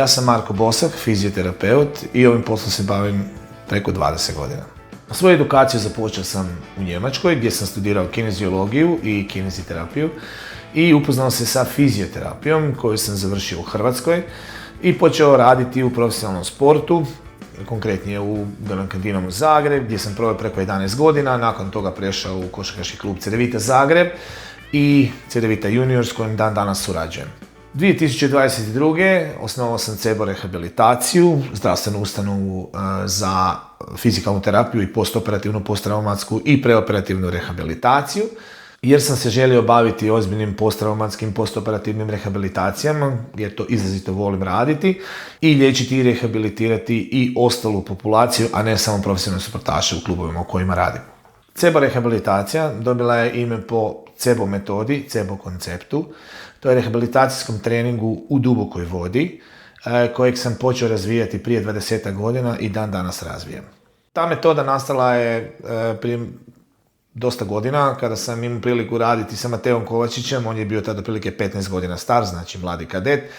Ja sam Marko Bosak, fizioterapeut i ovim poslom se bavim preko 20 godina. Svoju edukaciju započeo sam u Njemačkoj gdje sam studirao kineziologiju i kineziterapiju i upoznao se sa fizioterapijom koju sam završio u Hrvatskoj i počeo raditi u profesionalnom sportu, konkretnije u Dinamu Zagreb gdje sam proveo preko 11 godina, nakon toga prešao u košarkaški klub Cedevita Zagreb i Cedevita Junior s kojim dan danas surađujem. 2022. osnovao sam CEBO rehabilitaciju, zdravstvenu ustanovu za fizikalnu terapiju i postoperativnu, posttraumatsku i preoperativnu rehabilitaciju, jer sam se želio baviti ozbiljnim posttraumatskim, postoperativnim rehabilitacijama, jer to izrazito volim raditi, i liječiti i rehabilitirati i ostalu populaciju, a ne samo profesionalne sportaše u klubovima u kojima radim. CEBO rehabilitacija dobila je ime po CEBO metodi, CEBO konceptu. To je rehabilitacijskom treningu u dubokoj vodi, kojeg sam počeo razvijati prije 20 godina i dan danas razvijem. Ta metoda nastala je prije dosta godina, kada sam imao priliku raditi sa Mateom Kovačićem. On je bio tada otprilike 15 godina star, znači mladi kadet,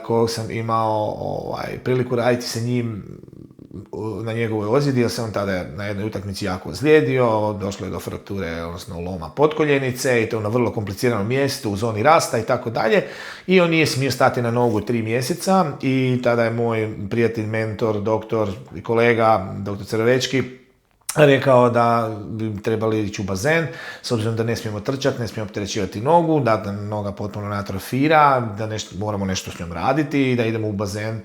kojeg sam imao priliku raditi sa njim na njegovoj ozljedi, jer se on tada na jednoj utakmici jako ozlijedio, došlo je do frakture, odnosno loma potkoljenice i to na vrlo kompliciranom mjestu u zoni rasta i tako dalje. I on nije smio stati na nogu 3 mjeseca i tada je moj prijatelj, mentor, doktor i kolega, doktor Crvečki, rekao da bi trebali ići u bazen, s obzirom da ne smijemo trčati, ne smijemo opterećivati nogu, da noga potpuno atrofira, da moramo nešto s njom raditi i da idemo u bazen,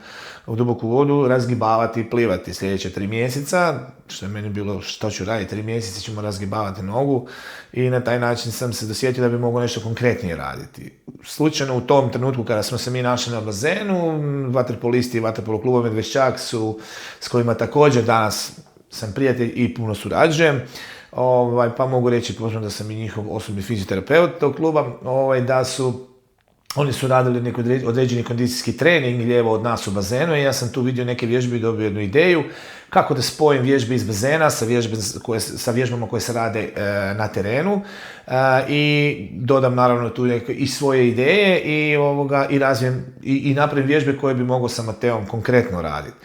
u duboku vodu, razgibavati i plivati sljedeće 3 mjeseca, što je meni bilo što ću raditi, 3 mjeseca ćemo razgibavati nogu i na taj način sam se dosjetio da bi mogao nešto konkretnije raditi. Slučajno u tom trenutku kada smo se mi našli na bazenu, vaterpolisti i vaterpolo klubovi Medveščak su, s kojima također danas sam prijatelj i puno surađujem, pa mogu reći da sam i njihov osobni fizioterapeut tog kluba, oni su radili neki određeni kondicijski trening lijevo od nas u bazenu i ja sam tu vidio neke vježbe i dobio jednu ideju kako da spojim vježbe iz bazena sa vježbama koje se rade na terenu i dodam naravno tu i svoje ideje i razvijem i napravim vježbe koje bi mogao sa Mateom konkretno raditi.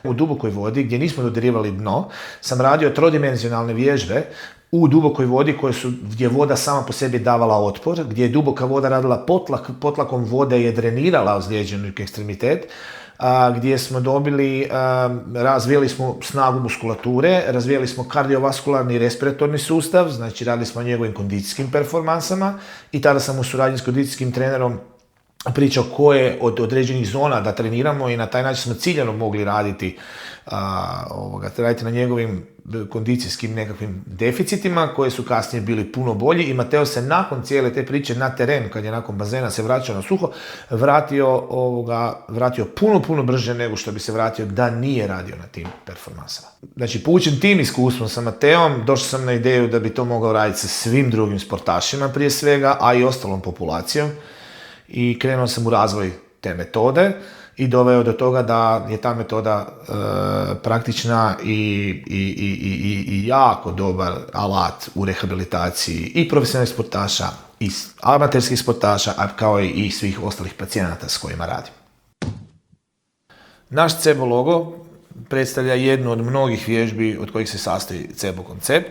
U dubokoj vodi, gdje nismo dodirivali dno, sam radio trodimenzionalne vježbe u dubokoj vodi gdje je voda sama po sebi davala otpor, gdje je duboka voda radila potlakom vode je drenirala ozlijeđeni ekstremitet, gdje smo razvijali smo snagu muskulature, razvijali smo kardiovaskularni i respiratorni sustav, znači radili smo o njegovim kondicijskim performansama i tada sam u suradnji s kondicijskim trenerom pričao koje od određenih zona da treniramo i na taj način smo ciljano mogli raditi na njegovim kondicijskim nekakvim deficitima koji su kasnije bili puno bolji i Mateo se nakon cijele te priče na teren, kad je nakon bazena se vraćao na suho, vratio puno brže nego što bi se vratio da nije radio na tim performansama. Znači, poučen tim iskustvom sa Mateom, došao sam na ideju da bi to mogao raditi sa svim drugim sportašima prije svega, a i ostalom populacijom. I krenuo sam u razvoj te i doveo do toga da je ta metoda praktična i jako dobar alat u rehabilitaciji i profesionalnih sportaša i amaterskih sportaša, a kao i svih ostalih pacijenata s kojima radim. Naš CEBO logo predstavlja jednu od mnogih vježbi od kojih se sastoji CEBO koncept.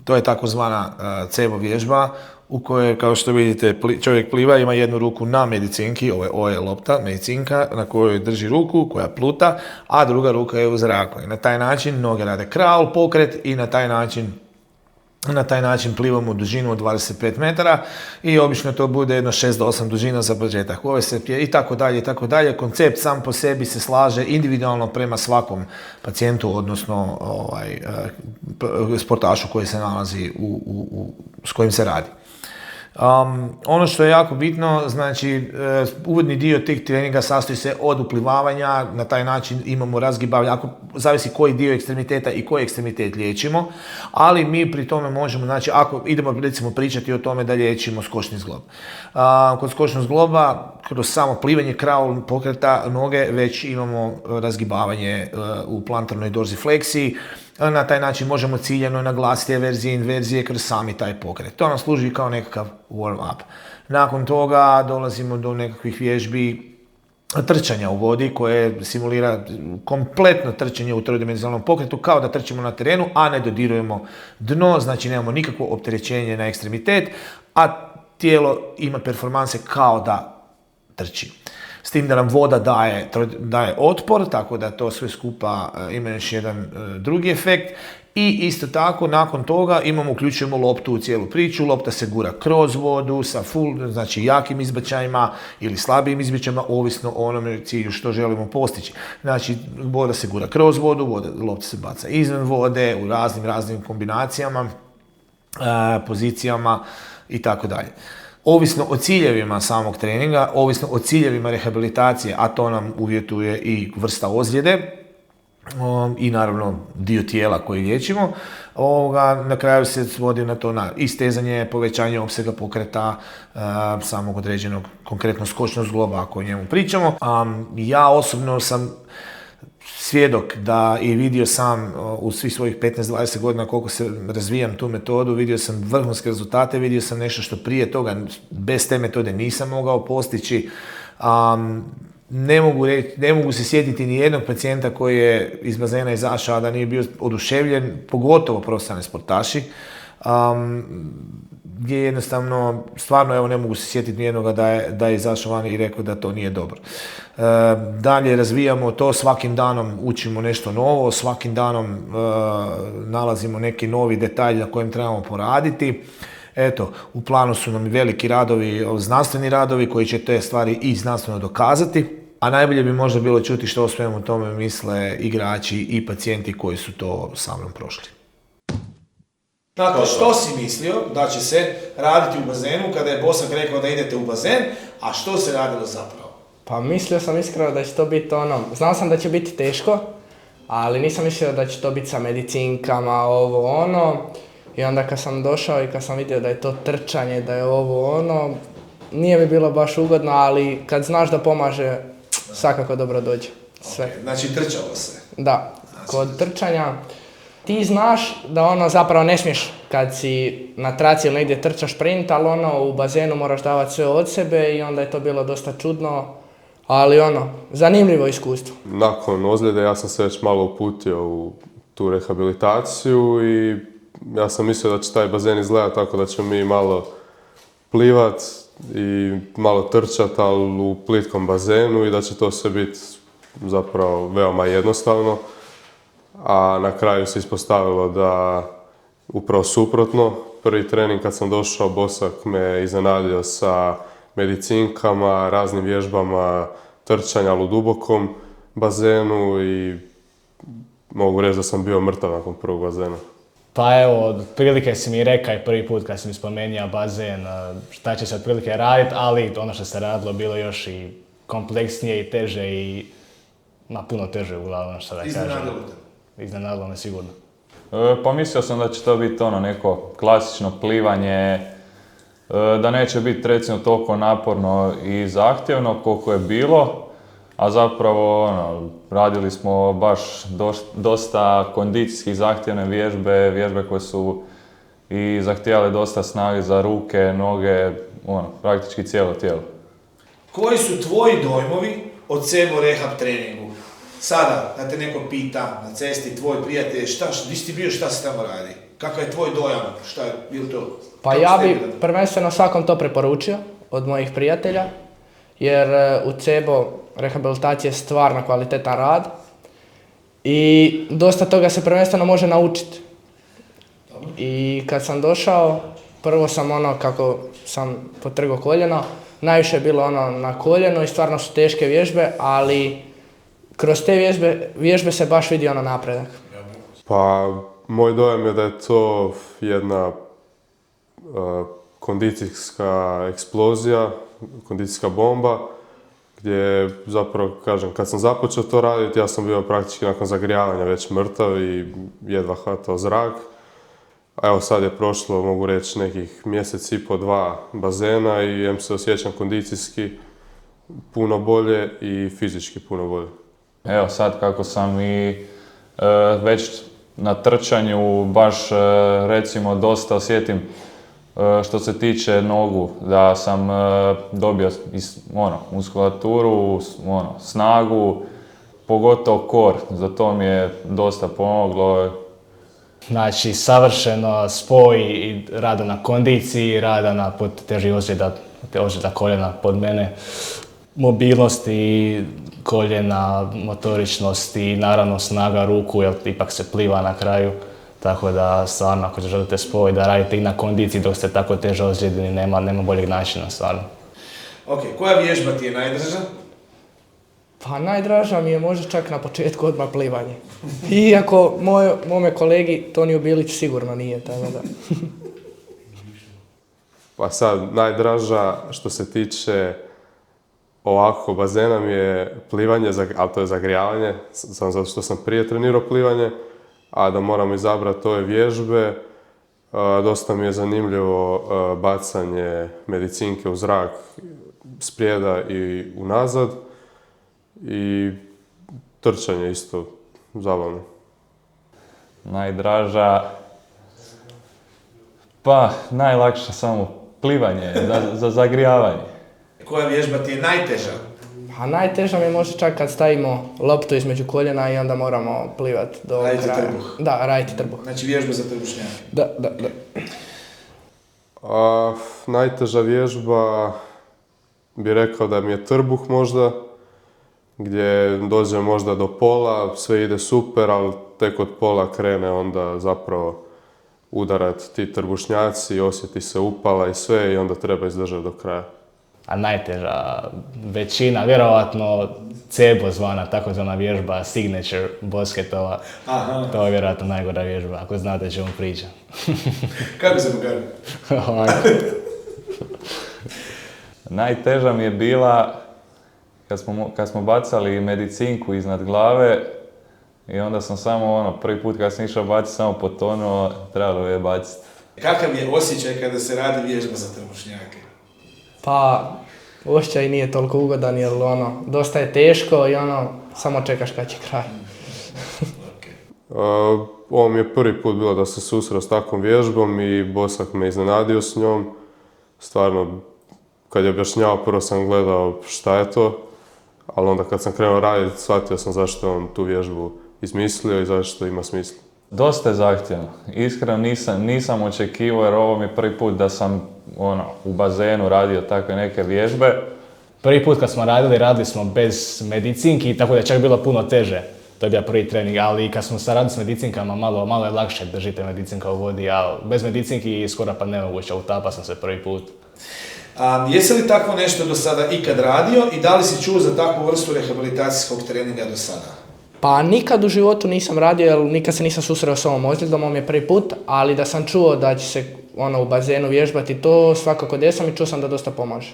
To je takozvana CEBO vježba u kojoj, kao što vidite, čovjek pliva, ima jednu ruku na medicinki, ovo je lopta, medicinka, na kojoj drži ruku, koja pluta, a druga ruka je u zraku. I na taj način noge rade crawl pokret i na taj način plivamo u dužinu od 25 metara i obično to bude jedno 6 do 8 dužina za početak. Ove se i tako dalje. Koncept sam po sebi se slaže individualno prema svakom pacijentu, odnosno sportašu koji se nalazi s kojim se radi. Ono što je jako bitno, znači uvodni dio tih treninga sastoji se od uplivavanja, na taj način imamo razgibavanje, zavisi koji dio ekstremiteta i koji ekstremitet liječimo, ali mi pri tome možemo, znači ako idemo recimo pričati o tome da liječimo skočni zglob. Kod skočnog zgloba, kroz samo plivanje crawl pokreta noge, već imamo razgibavanje u plantarnoj dorsifleksiji. Na taj način možemo ciljano naglasiti averzije i inverzije kroz sami taj pokret. To nam služi kao nekakav warm-up. Nakon toga dolazimo do nekakvih vježbi trčanja u vodi koje simulira kompletno trčanje u trodimenzionalnom pokretu kao da trčimo na terenu, a ne dodirujemo dno, znači nemamo nikakvo opterećenje na ekstremitet, a tijelo ima performanse kao da trči. S tim da nam voda daje otpor, tako da to sve skupa ima još jedan drugi efekt. I isto tako, nakon toga uključujemo loptu u cijelu priču, lopta se gura kroz vodu sa znači jakim izbačajima ili slabijim izbačajima, ovisno o onome cilju što želimo postići. Znači, voda se gura kroz vodu, lopta se baca izvan vode, u raznim kombinacijama, pozicijama i tako dalje. Ovisno o ciljevima samog treninga, ovisno o ciljevima rehabilitacije, a to nam uvjetuje i vrsta ozljede, i naravno dio tijela koji liječimo, na kraju se svodi na to istezanje, povećanje opsega pokreta samog određenog, konkretno skočnog zgloba ako o njemu pričamo. Ja osobno sam svjedok da i vidio sam u svih svojih 15-20 godina koliko se razvijam tu metodu, vidio sam vrhunske rezultate, vidio sam nešto što prije toga bez te metode nisam mogao postići. Ne mogu se sjetiti ni jednog pacijenta koji je iz bazena izašao, a da nije bio oduševljen, pogotovo profesionalni sportaši, gdje jednostavno, stvarno evo ne mogu se sjetiti ni jednoga da je izašao van i rekao da to nije dobro. Dalje razvijamo to, svakim danom učimo nešto novo, svakim danom nalazimo neki novi detalj na kojem trebamo poraditi. Eto, u planu su nam veliki radovi, znanstveni radovi koji će te stvari i znanstveno dokazati, a najbolje bi možda bilo čuti što o svemu tome misle igrači i pacijenti koji su to sa mnom prošli. Dakle, što si mislio da će se raditi u bazenu kada je Bosak rekao da idete u bazen, a što se radilo zapravo? Pa mislio sam iskreno da će to biti znao sam da će biti teško, ali nisam mislio da će to biti sa medicinkama, i onda kad sam došao i kad sam vidio da je to trčanje, da je nije mi bilo baš ugodno, ali kad znaš da pomaže, svakako dobro dođe. Sve. Okay, znači trčalo se? Da, kod trčanja ti znaš da zapravo ne smiješ kad si na traci ili negdje trčaš sprint, ali u bazenu moraš davati sve od sebe i onda je to bilo dosta čudno, ali zanimljivo iskustvo. Nakon ozljede ja sam se već malo uputio u tu rehabilitaciju i ja sam mislio da će taj bazen izgledati tako da ćemo mi malo plivat i malo trčat, ali u plitkom bazenu i da će to sve biti zapravo veoma jednostavno. A na kraju se ispostavilo da upravo suprotno. Prvi trening kad sam došao, Bosak me iznenadio sa medicinkama, raznim vježbama trčanja u dubokom bazenu i mogu reći da sam bio mrtav nakon prvog bazena. Pa evo, otprilike si mi rekao i prvi put kad si mi spomenuo bazen, šta će se otprilike raditi, ali ono što se radilo bilo još i kompleksnije i teže i puno teže uglavnom, što da kažem. Iznenadilo me sigurno. Pa mislio sam da će to biti neko klasično plivanje, da neće biti recimo toliko naporno i zahtjevno koliko je bilo, a zapravo radili smo baš dosta kondicijskih zahtjevne vježbe koje su i zahtijevale dosta snage za ruke, noge, praktički cijelo tijelo. Koji su tvoji dojmovi od sebe u rehab treningu? Sada, da te neko pita na cesti, tvoj prijatelj, gdje si ti bio, šta se tamo radi? Kakav je tvoj dojam? Šta je bilo to? Pa ja bi prvenstveno svakom to preporučio od mojih prijatelja, jer u CEBO rehabilitacija je stvarno kvalitetan rad i dosta toga se prvenstveno može naučiti. I kad sam došao, prvo sam kako sam potrgao koljeno, najviše je bilo na koljeno i stvarno su teške vježbe, ali kroz te vježbe se baš vidi napredak. Pa, moj dojam je da je to jedna kondicijska eksplozija, kondicijska bomba, gdje zapravo, kažem, kad sam započeo to raditi, ja sam bio praktički nakon zagrijavanja već mrtav i jedva hvatao zrak. A evo sad je prošlo, mogu reći, nekih mjesec i po, 2 bazena i se osjećam kondicijski puno bolje i fizički puno bolje. Evo sad kako sam i već na trčanju baš recimo dosta osjetim Što se tiče nogu, da sam dobio muskulaturu, snagu, pogotovo core, za to mi je dosta pomoglo. Znači, savršeno spoj i rada na kondiciji, rada na teži ozljeda koljena pod mene, mobilnosti koljena, motoričnost i naravno snaga ruku, jer ipak se pliva na kraju. Tako da, stvarno, ako želite spoj da radite i na kondiciji dok ste tako teže ozljedeni, nema boljeg načina, stvarno. Ok, koja vježba ti je najdraža? Pa najdraža mi je možda čak na početku odmah plivanje. Iako mome kolegi Toniju Bilić sigurno nije, tako da. Pa sad, najdraža što se tiče ovako bazena mi je plivanje, ali to je zagrijavanje, samo zato što sam prije trenirao plivanje, a da moram izabrati ove vježbe. Dosta mi je zanimljivo bacanje medicinke u zrak sprijeda i unazad i trčanje isto zabavno. Najdraža, pa najlakše samo plivanje, za zagrijavanje. Koja vježba ti je najteža? A najteža mi je možda čak kad stavimo loptu između koljena i onda moramo plivati do Raditi kraja. trbuh. Da, raditi trbuh. Znači vježba za trbušnjake. Da. Najteža vježba bi rekao da mi je trbuh možda, gdje dođe možda do pola, sve ide super, ali tek od pola krene onda zapravo udarat ti trbušnjaci, osjeti se upala i sve i onda treba izdržati do kraja. A najteža većina, vjerovatno cebo zvana, takozvana vježba signature bosketova. Aha. To je vjerojatno najgora vježba, ako znate o čemu pričam. Kako se pokaže? Najteža mi je bila kad smo bacali medicinku iznad glave i onda sam samo prvi put kad sam išao baciti samo potonuo, trebalo je baciti. Kakav je osjećaj kada se radi vježba za trbušnjake? Pa, osjećaj nije toliko ugodan jer dosta je teško i samo čekaš kad će kraj. Ovo mi je prvi put bilo da se susreo s takvom vježbom i Bosak me iznenadio s njom. Stvarno, kad je objašnjavao, prvo sam gledao šta je to, ali onda kad sam krenuo raditi, shvatio sam zašto je on tu vježbu izmislio i zašto ima smisla. Dosta je zahtjevno. Iskreno nisam očekivao jer ovo mi je prvi put da sam u bazenu radio takve neke vježbe. Prvi put kad smo radili smo bez medicinki, tako da je čak bilo puno teže. To je bio prvi trening, ali kad smo se radili s medicinkama, malo je lakše držite medicinka u vodi, a bez medicinki skoro pa nemoguće, utapa sam se prvi put. Jesi li tako nešto do sada ikad radio i da li si čuo za takvu vrstu rehabilitacijskog treninga do sada? Pa nikad u životu nisam radio jer nikad se nisam susreo s ovom ozljedom, ovo mi je prvi put, ali da sam čuo da će se u bazenu vježbati, to svakako desam i čuo sam da dosta pomaže.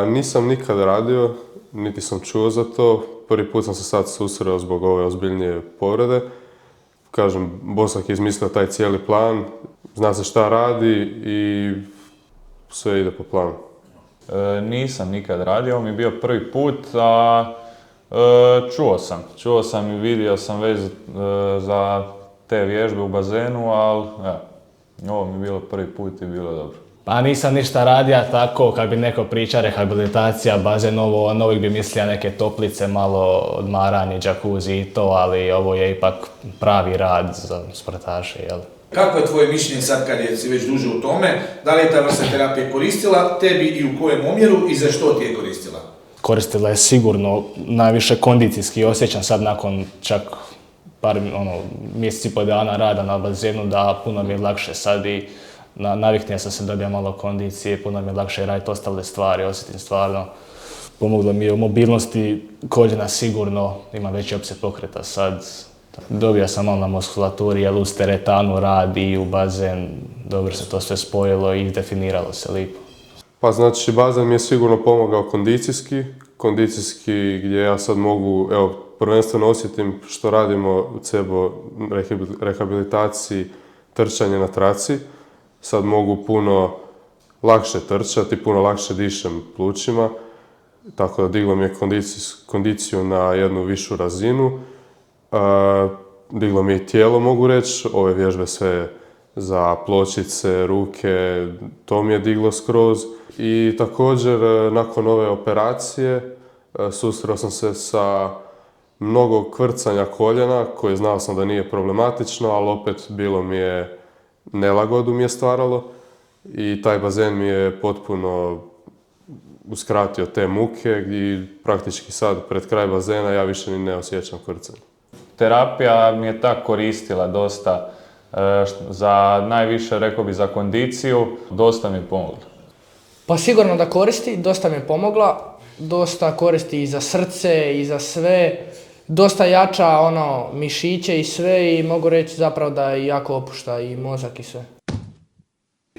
Nisam nikad radio, niti sam čuo za to. Prvi put sam se sad susreo zbog ove ozbiljnije povrede. Kažem, Bosak je izmislio taj cijeli plan, zna se šta radi i sve ide po planu. Nisam nikad radio, ovo mi je bio prvi put, a čuo sam i vidio sam već za te vježbe u bazenu, ali ovo mi je bilo prvi put i bilo dobro. Pa nisam ništa radio tako, kad bi neko priča rehabilitacija, bazen, uvijek bi mislio neke toplice, malo odmaranje, džakuzi i to, ali ovo je ipak pravi rad za sportaše, jel? Kako je tvoje mišljenje sad kad si već duže u tome? Da li je ta vrsta terapije koristila tebi i u kojem omjeru i za što ti je koristila? Koristila je sigurno najviše kondicijski, osjećam sad nakon čak par mjeseci i pol dana rada na bazenu da puno mi je lakše sad i naviknuo sam se dobija malo kondicije, puno mi je lakše raditi ostale stvari, osjetim stvarno. Pomoglo mi je u mobilnosti koljena sigurno, ima veći opseg pokreta sad. Dobio sam malo na muskulaturi, jer uz teretanu rad i u bazen, dobro se to sve spojilo i definiralo se lijepo. Pa znači, bazen mi je sigurno pomogao kondicijski gdje ja sad mogu, prvenstveno osjetim što radimo u CEBO rehabilitaciji, trčanje na traci. Sad mogu puno lakše trčati, puno lakše dišem plućima, tako da diglo mi je kondiciju na jednu višu razinu. Diglo mi je tijelo, mogu reći, ove vježbe sve za pločice, ruke, to mi je diglo skroz. I također, nakon ove operacije, susreo sam se sa mnogo kvrcanja koljena, koje znao sam da nije problematično, ali opet bilo mi je, nelagodu mi je stvaralo. I taj bazen mi je potpuno uskratio te muke i praktički sad pred kraj bazena ja više ni ne osjećam kvrcanje. Terapija mi je tak koristila dosta, za najviše, rekao bi, za kondiciju, dosta mi je pomogla. Pa sigurno da koristi, dosta mi je pomogla, dosta koristi i za srce i za sve, dosta jača mišiće i sve i mogu reći zapravo da jako opušta i mozak i sve.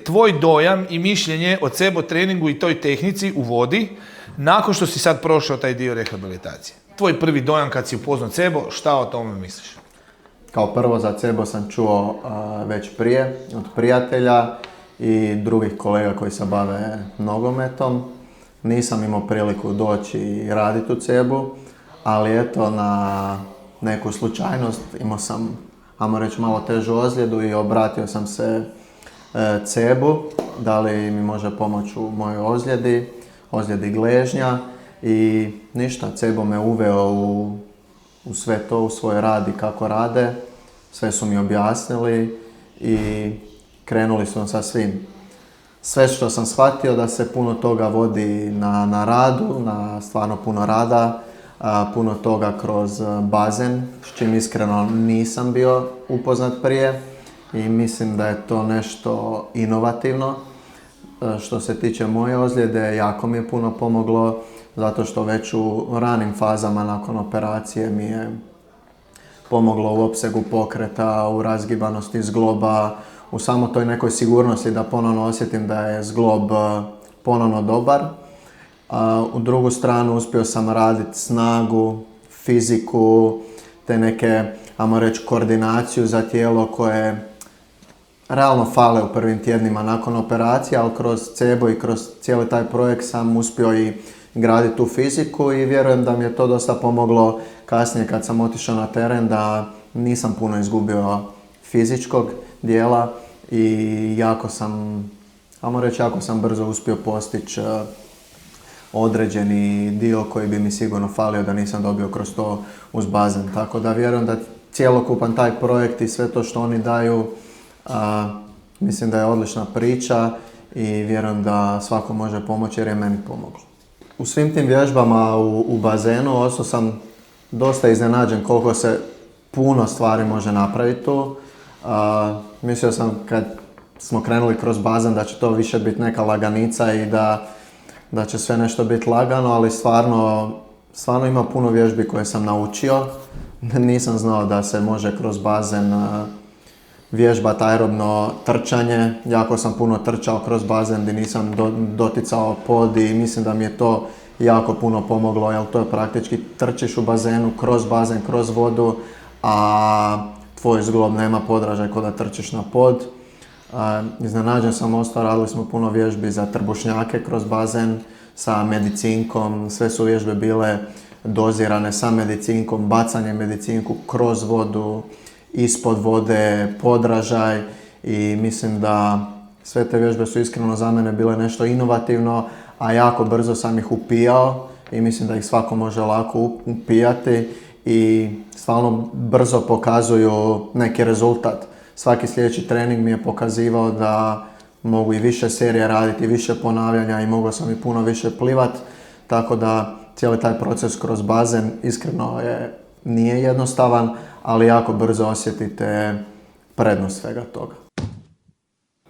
Tvoj dojam i mišljenje o CEBO treningu i toj tehnici u vodi nakon što si sad prošao taj dio rehabilitacije. Tvoj prvi dojam kad si upoznao CEBO, šta o tome misliš? Kao prvo za CEBO sam čuo već prije od prijatelja i drugih kolega koji se bave nogometom. Nisam imao priliku doći i raditi u CEBO, ali eto na neku slučajnost imao sam, ajmo reći, malo težu ozljedu i obratio sam se CEBO, da li mi može pomoći u mojoj ozljedi gležnja i ništa, CEBO me uveo u sve to, u svoj rad i kako rade, sve su mi objasnili i krenuli su sa svim. Sve što sam shvatio da se puno toga vodi na radu, na stvarno puno rada, puno toga kroz bazen, s čim iskreno nisam bio upoznat prije. I mislim da je to nešto inovativno. Što se tiče moje ozljede, jako mi je puno pomoglo, zato što već u ranim fazama nakon operacije mi je pomoglo u opsegu pokreta, u razgibanosti zgloba, u samo toj nekoj sigurnosti da ponovno osjetim da je zglob ponovno dobar. U drugu stranu uspio sam raditi snagu, fiziku, te neke, ajmo reći, koordinaciju za tijelo koje realno fale u prvim tjednima nakon operacije, ali kroz CEBO i kroz cijeli taj projekt sam uspio i graditi tu fiziku i vjerujem da mi je to dosta pomoglo kasnije kad sam otišao na teren, da nisam puno izgubio fizičkog dijela i jako sam brzo uspio postići određeni dio koji bi mi sigurno falio da nisam dobio kroz to uz bazen. Tako da vjerujem da cjelokupan taj projekt i sve to što oni daju, mislim da je odlična priča i vjerujem da svako može pomoći jer je meni pomoglo. U svim tim vježbama u bazenu ostao sam dosta iznenađen koliko se puno stvari može napraviti tu. Mislio sam kad smo krenuli kroz bazen da će to više biti neka laganica i da će sve nešto biti lagano, ali stvarno ima puno vježbi koje sam naučio. Nisam znao da se može kroz bazen vježbati aerobno trčanje. Jako sam puno trčao kroz bazen gdje nisam doticao pod i mislim da mi je to jako puno pomoglo, jer to je praktički trčiš u bazenu, kroz vodu, a tvoj zglob nema podražaj kao da trčiš na pod. Iznenađen sam ostao, radili smo puno vježbi za trbušnjake kroz bazen sa medicinkom, sve su vježbe bile dozirane sa medicinkom, bacanje medicinku kroz vodu, ispod vode, podražaj i mislim da sve te vježbe su iskreno za mene bile nešto inovativno, a jako brzo sam ih upijao i mislim da ih svako može lako upijati i stvarno brzo pokazuju neki rezultat. Svaki sljedeći trening mi je pokazivao da mogu i više serije raditi, više ponavljanja i mogao sam i puno više plivat, tako da cijeli taj proces kroz bazen iskreno nije jednostavan, ali jako brzo osjetite prednost svega toga.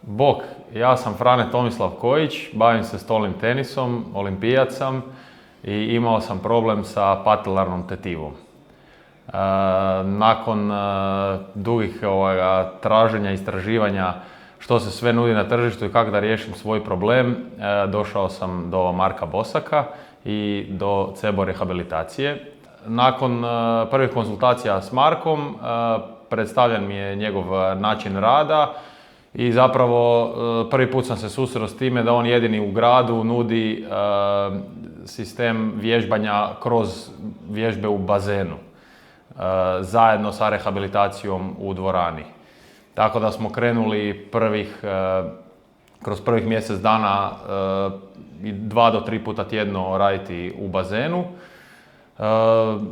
Bok, ja sam Frane Tomislav Kojić, bavim se stolnim tenisom, olimpijac sam i imao sam problem sa patelarnom tetivom. Nakon dugih traženja, istraživanja što se sve nudi na tržištu i kako da riješim svoj problem, došao sam do Marka Bosaka i do CEBO rehabilitacije. Nakon prvih konzultacija s Markom predstavljen mi je njegov način rada i zapravo prvi put sam se susreo s time da on jedini u gradu nudi sistem vježbanja kroz vježbe u bazenu zajedno sa rehabilitacijom u dvorani. Tako da smo krenuli kroz prvih mjesec dana 2 do 3 puta tjedno raditi u bazenu.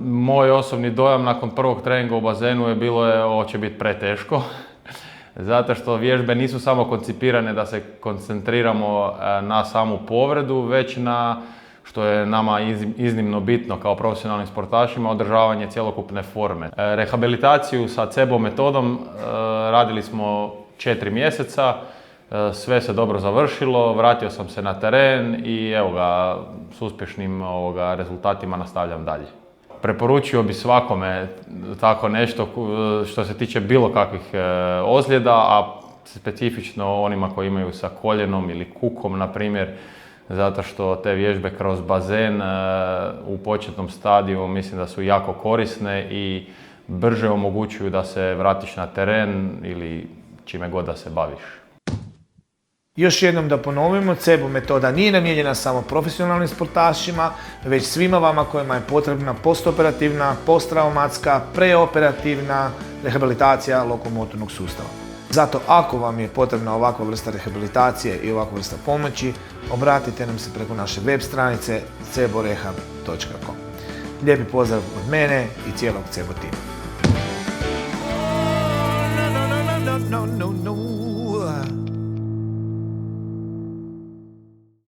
Moj osobni dojam nakon prvog treninga u bazenu je bilo ovo će biti preteško. Zato što vježbe nisu samo koncipirane da se koncentriramo na samu povredu, već na, što je nama iznimno bitno kao profesionalnim sportašima, održavanje cjelokupne forme. Rehabilitaciju sa CEBO metodom radili smo 4 mjeseca, sve se dobro završilo, vratio sam se na teren i evo ga, s uspješnim rezultatima nastavljam dalje. Preporučio bi svakome tako nešto što se tiče bilo kakvih ozljeda, a specifično onima koji imaju sa koljenom ili kukom, na primjer, zato što te vježbe kroz bazen u početnom stadiju mislim da su jako korisne i brže omogućuju da se vratiš na teren ili čime god da se baviš. Još jednom da ponovimo, CEBO metoda nije namijenjena samo profesionalnim sportašima, već svima vama kojima je potrebna postoperativna, posttraumatska, preoperativna rehabilitacija lokomotornog sustava. Zato ako vam je potrebna ovakva vrsta rehabilitacije i ovakva vrsta pomoći, obratite nam se preko naše web stranice ceborehab.com. Lijepi pozdrav od mene i cijelog CEBO tima.